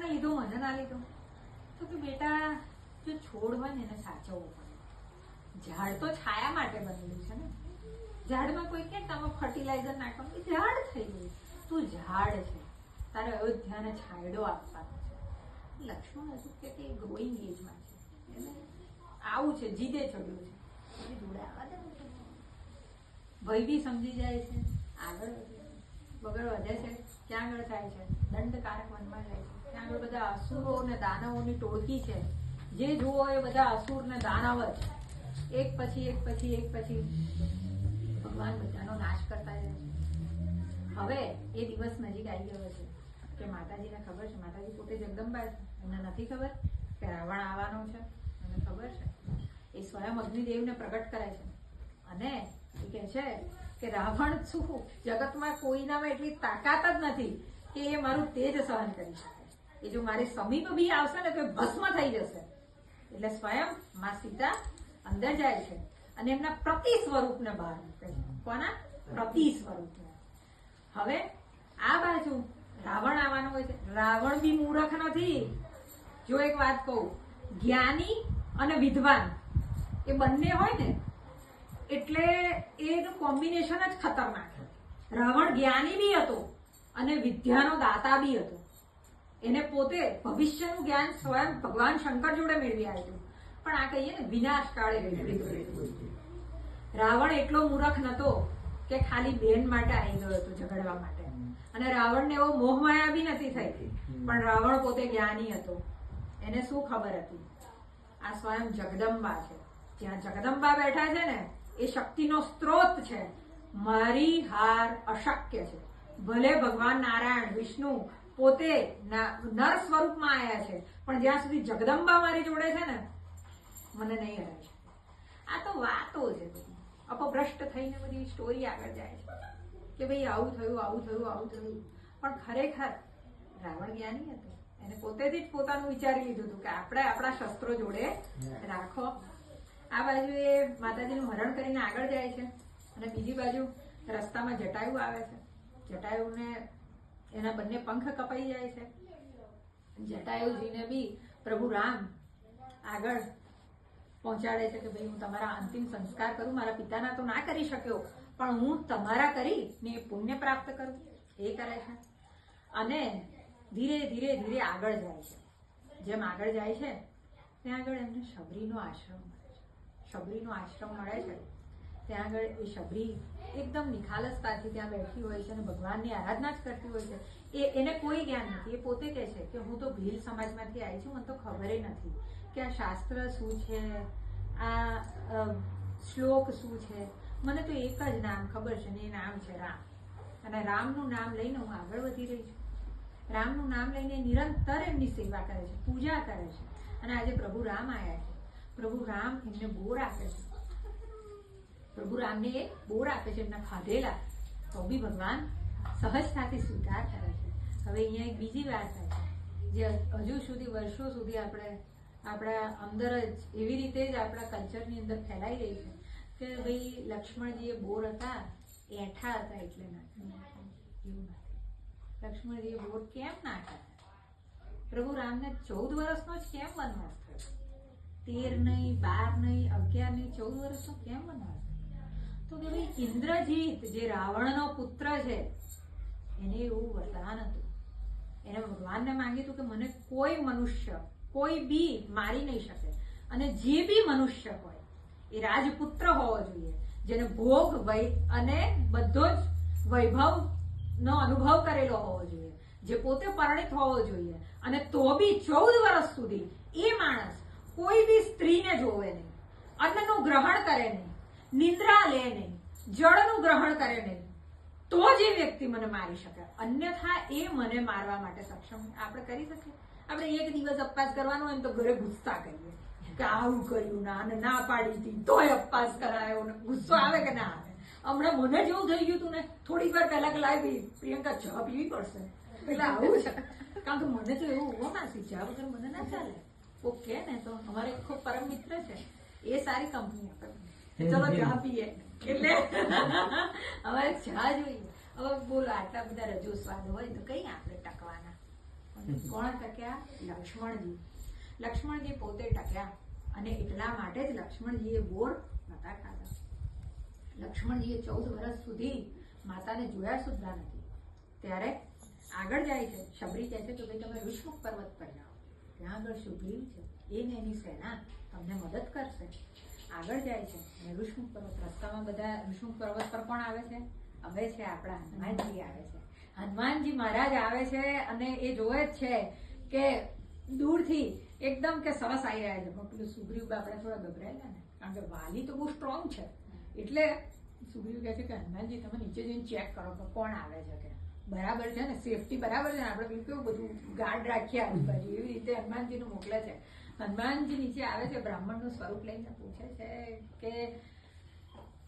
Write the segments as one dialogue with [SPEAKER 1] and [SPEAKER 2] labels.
[SPEAKER 1] તને લીધો મને ના લીધો? તો કે બેટા જો છોડ હોય ને એને સાચવવો પડે. ઝાડ તો છાયા માટે બનેલું છે ને. ઝાડમાં કોઈ કે તમે ફર્ટિલાઇઝર નાખવાનું, ઝાડ થઈ ગયું. તું ઝાડ છે, તારે અયોધ્યાને છાંયડો આપવાનો છે. લક્ષ્મણ હજુ કે ગ્રોઈંગ એજમાં છે, એટલે આવું છે, જીદે ચડ્યું છે, જોડે આવવા દે. ભય બી સમજી જાય છે, આગળ વગર વધે છે. ક્યાં આગળ થાય છે? દંડકારક વનમાં જાય છે. ત્યાં આગળ બધા અસુરો ને દાનવોની ટોળકી છે. જે જુઓ એ બધા અસુર ને દાનવ જ, એક પછી એક પછી એક પછી ભગવાન બધાનો નાશ કરતા જાય છે. હવે એ દિવસ નજીક આવી ગયો છે કે માતાજીને ખબર છે, માતાજી પોતે જગદંબા છે, એમને નથી ખબર કે રાવણ આવવાનો છે? એને ખબર છે. એ સ્વયં અગ્નિદેવને પ્રગટ કરે છે અને એ કહે છે કે રાવણ શું, જગતમાં કોઈનામાં એટલી તાકાત જ નથી કે એ મારું તેજ સહન કરી શકે. એ જો મારી સમીપ બી આવશે ને તો એ ભસ્મ થઈ જશે. એટલે સ્વયં માં સીતા અંદર જાય છે અને એમના પ્રતિ સ્વરૂપને બહાર મૂકે છે. કોના પ્રતિ સ્વરૂપને? હવે આ બાજુ રાવણ આવવાનો હોય છે. રાવણ બી મૂર્ખ નથી. જો એક વાત કહું, જ્ઞાની અને વિદ્વાન એ બંને હોય ને એટલે એનું કોમ્બિનેશન જ ખતરનાક છે. રાવણ જ્ઞાની બી હતો અને વિદ્યાનો દાતા બી હતો. એને પોતે ભવિષ્યનું જ્ઞાન સ્વયં ભગવાન શંકર જોડે મેળવી આવ્યું. પણ આ કહીએ ને વિનાશ કાળે રાવણ એટલો મૂર્ખ નતો કે ખાલી બેન માટે આવી ગયો હતો ઝઘડવા માટે. અને રાવણને એવો મોહમાયા બી નથી થઈ. પણ રાવણ પોતે જ્ઞાની હતો. એને શું ખબર હતી? આ સ્વયં જગદંબા છે. જ્યાં જગદંબા બેઠા છે ને એ શક્તિનો સ્ત્રોત છે. મારી હાર અશક્ય છે. ભલે ભગવાન નારાયણ વિષ્ણુ પોતે નર સ્વરૂપમાં આવ્યા છે, પણ જ્યાં સુધી જગદંબા મારી જોડે છે ને મને નહીં હરાય. આ તો વાતો છે બધી, અપભ્રષ્ટ થઈને બધી સ્ટોરી આગળ જાય છે કે ભાઈ આવું થયું, આવું થયું, આવું થયું. પણ ખરેખર રાવણ જ્ઞાની હતો. એને પોતેથી જ પોતાનું વિચારી લીધું હતું કે આપણે આપણા શસ્ત્રો જોડે રાખો. આ બાજુ એ માતાજીનું હરણ કરીને આગળ જાય છે અને બીજી બાજુ રસ્તામાં જટાયુ આવે છે. જટાયુને એના બંને પંખ કપાઈ જાય છે. જટાયુજીને બી પ્રભુ રામ આગળ પહોંચાડે છે કે ભાઈ હું તમારા અંતિમ સંસ્કાર કરું. મારા પિતાના તો ના કરી શક્યો, પણ હું તમારા કરીને પુણ્ય પ્રાપ્ત કરું. એ કરે છે અને ધીરે ધીરે ધીરે આગળ જાય છે. જેમ આગળ જાય છે ત્યાં આગળ એમને શબરીનો આશ્રમ મળે છે. શબરીનો આશ્રમ મળે છે ત્યાં આગળ એ શબરી એકદમ નિખાલસતાથી ત્યાં બેઠી હોય છે અને ભગવાનની આરાધના જ કરતી હોય છે. એને કોઈ જ્ઞાન નથી. એ પોતે કહે છે કે હું તો ભીલ સમાજમાંથી આવી છું, મને તો ખબર નથી કે આ શાસ્ત્ર શું છે, આ શ્લોક શું છે. મને તો એક જ નામ ખબર છે ને એ નામ છે રામ. અને રામનું નામ લઈને હું આગળ વધી રહી છું. રામનું નામ લઈને નિરંતર એમની સેવા કરે છે, પૂજા કરે છે. અને આજે પ્રભુ રામ આવ્યા છે. પ્રભુ રામ એમને બોર આપે છે. પ્રભુ રામને એ બોર આપે છે એમના ખાધેલા, તો બી ભગવાન સહજતાથી સ્વીકાર કરે છે. હવે અહીંયા એક બીજી વાત થાય છે જે હજુ સુધી વર્ષો સુધી આપણા અંદર જ એવી રીતે જ આપણા કલ્ચરની અંદર ફેલાઈ રહી છે કે ભાઈ લક્ષ્મણજી એ બોર હતા, એઠા હતા એટલે નાખ્યા. એવું નથી. લક્ષ્મણજી એ બોર કેમ નાખ્યા? પ્રભુ રામને 14 વર્ષનો જ કેમ વનવાસ થયો? 13 નહીં, 12 નહીં, 11 નહીં, 14 વર્ષનો કેમ વનવાસ? તો કે ભાઈ ઇન્દ્રજીત જે રાવણનો પુત્ર છે એને એવું વરદાન હતું. એને ભગવાનને માંગ્યું હતું કે મને કોઈ મનુષ્ય કોઈ બી મારી નહીં શકે અને જે બી મનુષ્ય હોય એ રાજપુત્ર હોવો જોઈએ, જેને ભોગ અને બધો જ વૈભવનો અનુભવ કરેલો હોવો જોઈએ, જે પોતે પરિણિત હોવો જોઈએ. અને તો બી 14 વર્ષ સુધી એ માણસ કોઈ બી સ્ત્રીને જોવે નહીં, અન્નનું ગ્રહણ કરે નહીં, નિંદ્રા લે નહીં, જળનું ગ્રહણ કરે નહીં, તો જ એ વ્યક્તિ મને મારી શકે. અન્યથા એ મને મારવા માટે સક્ષમ. આપણે કરી શકીએ? આપણે એક દિવસ અપવાસ કરવાનો હોય તો ઘરે ગુસ્સા કરીએ કે આવું કર્યું ના અને ના પાડી હતી તોય અપવાસ કરાયો. ગુસ્સો આવે કે ના આવે? હમણાં મને જેવું થઈ ગયું હતું ને થોડીક વાર પહેલા કે લાવી પ્રિયંકા ચા પીવી પડશે, એટલે આવું છે. કારણ કે મને તો એવું ઉભો ના ચા વગર મને ના ચાલે. ઓકે ને, તો અમારે ખૂબ પરમ મિત્ર છે, એ સારી કંપની આપણે ચલો ચા પીએ એટલે અમારે ચા જોઈએ. હવે બોલો આટલા બધા રજૂ સ્વાદ હોય તો કઈ આપણે ટકવાના? કોણ ટક્યા? લક્ષ્મણજી. લક્ષ્મણજી પોતે ટક્યા અને એટલા માટે જ લક્ષ્મણજીએ બોર નતા ખાધા. લક્ષ્મણજીએ 14 વર્ષ સુધી માતાને જોયા સુદ્ધા નથી. ત્યારે આગળ જાય છે, શબરી કહે છે કે ભાઈ તમે ઋષમુખ પર્વત પર જાઓ, ત્યાં આગળ સુગ્રીવ છે, એ ને એની સેના તમને મદદ કરશે. આગળ જાય છે અને ઋષમુખ પર્વત, રસ્તામાં બધા ઋષમુખ પર્વત પર કોણ આવે છે? હવે છે આપણા હનુમાનજી આવે છે. હનુમાનજી મહારાજ આવે છે અને એ જોવે જ છે કે દૂરથી એકદમ કે સરસ આવી રહ્યા છે. પણ પેલું સુગ્રીવ બાપડા થોડા ગભરાયેલા ને, કારણ કે વાલી તો બહુ સ્ટ્રોંગ છે. એટલે સુગ્રીવ કહે છે કે હનુમાનજી તમે નીચે જઈને ચેક કરો કે કોણ આવે છે, કે બરાબર છે ને, સેફટી બરાબર છે ને, આપણે પેલું કેવું બધું ગાર્ડ રાખીએ આજુબાજુ, એવી રીતે હનુમાનજીનું મોકલે છે. હનુમાનજી નીચે આવે છે, બ્રાહ્મણનું સ્વરૂપ લઈને પૂછે છે કે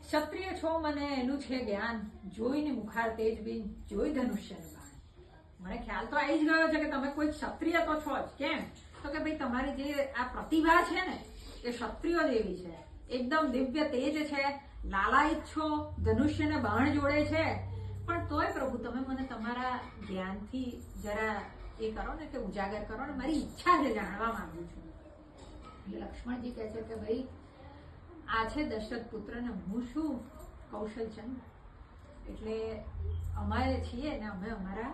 [SPEAKER 1] ક્ષત્રિય છો, મને એનું છે જ્ઞાન, જોઈને મુખાર તેજ બી જોઈ ધનુષ્યનું બાણ. મને ખ્યાલ તો આવી જ ગયો છે કે તમે કોઈ ક્ષત્રિય તો છો જ. કેમ? તો કે ભાઈ તમારી જે આ પ્રતિભા છે ને એ ક્ષત્રિય જેવી છે, એકદમ દિવ્ય તેજ છે, લાલાયિત છો, ધનુષ્યને બાણ જોડે છે. પણ તોય પ્રભુ તમે મને તમારા જ્ઞાનથી જરા એ કરો ને, કે ઉજાગર કરો ને, મારી ઈચ્છા છે, જાણવા માંગુ છું. એટલે લક્ષ્મણજી કહે છે કે ભાઈ આ છે દશરથ પુત્ર ને હું છું કૌશલચંદ્ર. એટલે અમારે છીએ ને અમે અમારા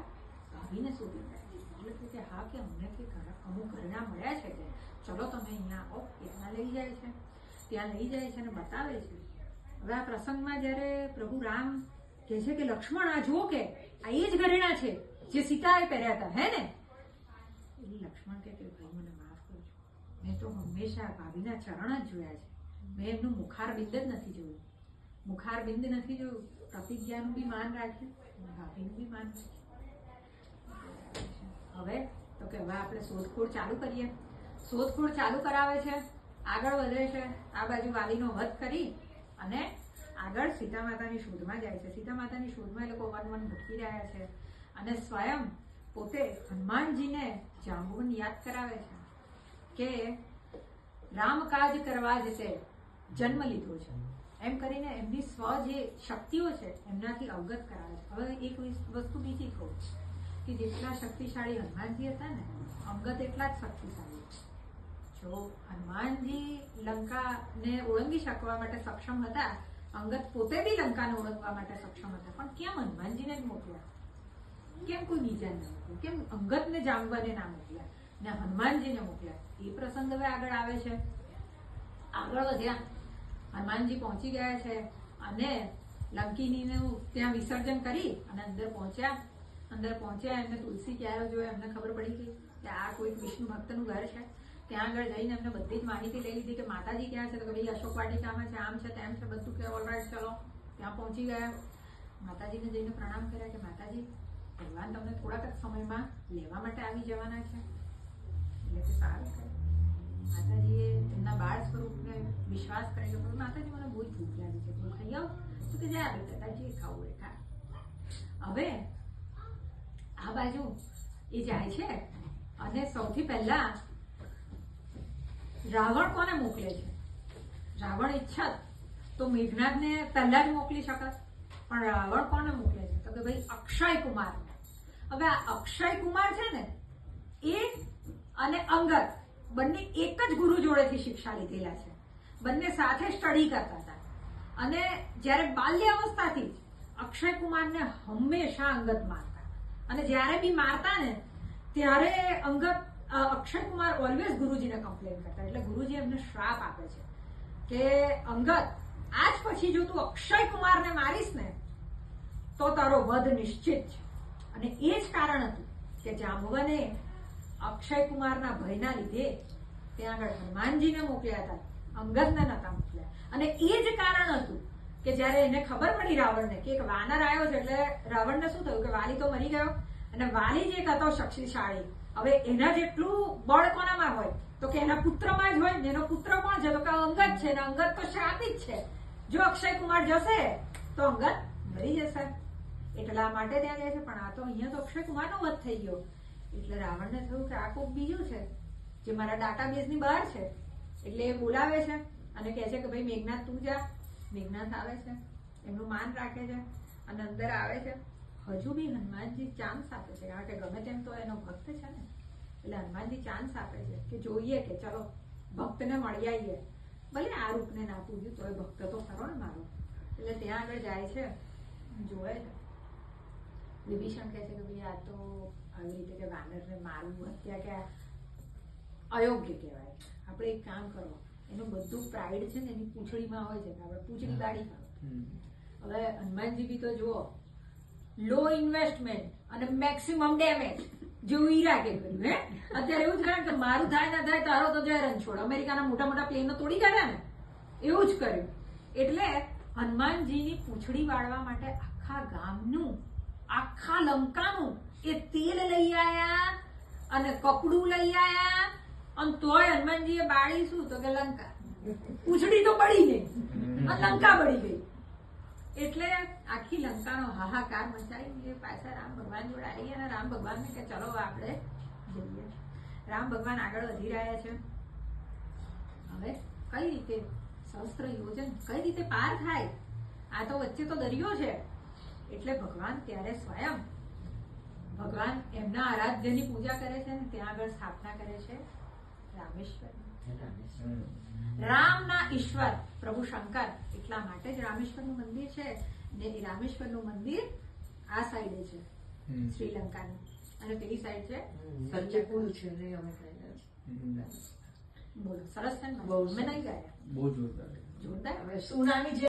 [SPEAKER 1] ભાભીને શોધી રહ્યા. એટલે કે હા, કે અમને કે અમુક ઘરના મળ્યા છે, કે ચલો તમે અહીંયા આવો. ત્યાં લઈ જાય છે, ત્યાં લઈ જાય છે અને બતાવે છે. હવે આ પ્રસંગમાં જયારે પ્રભુ રામ કહે છે કે લક્ષ્મણ આ જુઓ, કે આ એ જ ઘરેણા છે જે સીતાએ પહેર્યા હતા, હે ને? એટલે લક્ષ્મણ કે ભાઈ મને માફ કરજો, મેં તો હંમેશા ભાભીના ચરણ જ જોયા છે, મેં એમનું મુખારબિંદ જ નથી જોયું. મુખારબિંદ નથી જોયું, પ્રતિજ્ઞાનું બી માન રાખ્યું, ભાભીનું બી માન રાખ્યું. હવે તો કે હવે આપણે શોધખોળ ચાલુ કરીએ. શોધખોળ ચાલુ કરાવે છે, આગળ વધે છે. આ બાજુ વાલીનો વધ કરી અને આગળ સીતા માતાની શોધમાં જાય છે. સીતા માતાની શોધમાં એ લોકો વન ભટકી રહ્યા છે અને સ્વયં પોતે હનુમાનજીને જાંબુવન યાદ કરાવે છે કે રામકાજ કરવા જ તે જન્મ લીધો છે, એમ કરીને એમની સ્વ જે શક્તિઓ છે એમનાથી અવગત કરાવે છે. હવે એક વસ્તુ બીજી કહું કે જેટલા શક્તિશાળી હનુમાનજી હતા ને, અંગત એટલા જ શક્તિશાળી. જો હનુમાનજી લંકાને ઓળંગી શકવા માટે સક્ષમ હતા, અંગત પોતે બી લંકાને ઓળંગવા માટે સક્ષમ હતા, પણ કેમ હનુમાનજીને જ મોકલ્યા? કેમ કોઈ બીજાને મોકલ્યા? કેમ અંગતને જાંબવાને ના મોકલ્યા ને હનુમાનજીને મોકલ્યા? એ પ્રસંગ હવે આગળ આવે છે. આગળ વધ્યા, હનુમાનજી પહોંચી ગયા છે અને લંકિનીનું ત્યાં વિસર્જન કરી અને અંદર પહોંચ્યા. એમને તુલસી ક્યારે જોયા, એમને ખબર પડી ગઈ કે આ કોઈ વિષ્ણુ ભક્તનું ઘર છે. ત્યાં આગળ જઈને એમને બધી જ માહિતી લઈ લીધી કે માતાજી ક્યાં છે. તો કે ભાઈ અશોક વાટિકામાં છે, આમ છે, તેમ છે, બધું કે ઓલરાઈટ ચલો. ત્યાં પહોંચી ગયા, માતાજીને જઈને પ્રણામ કર્યા કે માતાજી ભગવાન તમને થોડાક જ સમયમાં લેવા માટે આવી જવાના છે. એટલે કે સારું છે. માતાજીએ એમના બાળ સ્વરૂપને વિશ્વાસ કર્યો કે માતાજી મને બહુ જ ભૂખ લાગી છે, તું ખાઈ આવ. તો કે જા બેટા, જે ખાવું એ ખા. હવે આ બાજુ એ જાય છે અને સૌથી પહેલા રાવણ કોને મોકલે છે? રાવણ ઈચ્છત તો મેઘનાથને પહેલા જ મોકલી શકત, પણ રાવણ કોને મોકલે છે? તો કે ભાઈ અક્ષય કુમાર. હવે આ અક્ષય કુમાર છે ને, એ અને અંગદ બંને એક જ ગુરુ જોડેથી શિક્ષા લીધેલા છે, બંને સાથે સ્ટડી કરતા હતા. અને જ્યારે બાલ્ય અવસ્થાથી જ અક્ષય કુમારને હંમેશા અંગદ મારતા, અને જ્યારે બી મારતા ને ત્યારે અક્ષય કુમાર ઓલવેઝ ગુરુજીને કમ્પ્લેન કરતા. એટલે ગુરુજી એમને શ્રાપ આપે છે કે અંગદ, આજ પછી જો તું અક્ષય કુમારને મારીશ ને તો તારો વધ નિશ્ચિત છે. અને એ જ કારણ હતું કે જાંબવને અક્ષય કુમારના ભયના લીધે ત્યાં આગળ હનુમાનજીને મોકલ્યા હતા, અંગદને નતા મોકલ્યા. અને એ જ કારણ હતું કે જયારે એને ખબર પડી રાવણને કે એક વાનર આવ્યો છે, એટલે રાવણને શું થયું કે વાલી તો મરી ગયો, અને વાલી જે હતો શક્તિશાળી, હવે એના જેટલું બળ કોનામાં હોય? તો કે એના પુત્રમાં જ હોય. એનો પુત્ર કોણ છે? તો કે અંગદ છે, અને અંગદ તો શ્રાપિત છે. જો અક્ષય કુમાર જશે તો અંગદ મરી જશે. એટલા માટે ત્યાં જાય છે. પણ આ તો અહીંયા તો અક્ષય કુમારનો વધ થઈ ગયો. એટલે રાવણને થયું કે આ કોક બીજું છે જે મારા ડાટાબેઝની બહાર છે. એટલે એ બોલાવે છે અને કહે છે કે ભાઈ મેઘનાથ તું જા. મેઘનાથ આવે છે, એમનું માન રાખે છે અને અંદર આવે છે હજુ બી હનુમાનજી ચાન્સ આપે છે, કારણ કે ગમે તેમ તો એનો ભક્ત છે ને, એટલે હનુમાનજી ચાન્સ આપે છે કે જોઈએ કે ચલો ભક્તને મળી આવીએ, ભલે આ રૂપને ના પૂજ્યું તો એ ભક્ત તો ખરો ને મારો. એટલે ત્યાં આગળ જાય છે, જોવે છે. વિભીષણ કહે છે કે ભાઈ આ તો આવી રીતે કે વાનરને મારવું હત્યા કે અયોગ્ય કહેવાય. આપણે એક કામ કરો, એનું બધું પ્રાઇડ છે ને એની પૂંછડીમાં હોય છે, આપણે પૂંછડી બાળી કાઢો. હવે હનુમાનજી બી તો જુઓ, લો ઇન્વેસ્ટમેન્ટ અને મેક્સિમમ ડેમેજ જેવું ઈરાકે કર્યું. હે અત્યારે એવું જ કારણ કે મારું થાય ના થાય તારો તો જય રણછોડ, અમેરિકાના મોટા મોટા પ્લેનો તોડી કાઢ્યા ને, એવું જ કર્યું. એટલે હનુમાનજીની પૂંછડી વાળવા માટે આખા ગામનું, આખા લંકાનું એ તેલ લઈ આયા અને કપડું લઈ આયા, અને તોય હનુમાનજીએ બાળી શું તો કે લંકા. પૂંછડી તો બળી ગઈ અને લંકા બળી ગઈ. એટલે આખી લંકાનો હાહાકાર મચાવી પાછા રામ ભગવાન જોડે આવી, અને રામ ભગવાનને કે ચલો આપણે જઈએ. રામ ભગવાન આગળ વધી રહ્યા છે. હવે કઈ રીતે સહસ્ત્ર યોજન કઈ રીતે પાર થાય? આ તો વચ્ચે તો દરિયો છે. એટલે ભગવાન ત્યારે સ્વયં ભગવાન એમના આરાધ્યની પૂજા કરે છે ને ત્યાં આગળ સ્થાપના કરે છે રામેશ્વર. રામના ઈશ્વર પ્રભુ શંકર, એટલા માટે જ રામેશ્વરનું મંદિર છે. ને એ રામેશ્વરનું મંદિર આ સાઈડે છે શ્રીલંકાની, અને પેલી સાઈડ છે
[SPEAKER 2] સંજયપુર છે ને અમે
[SPEAKER 1] બોલો સરસ છે ને? અમે નહીં ગયા.
[SPEAKER 3] બહુ જોરદાર
[SPEAKER 1] જોરદાર.
[SPEAKER 2] હવે સુનામી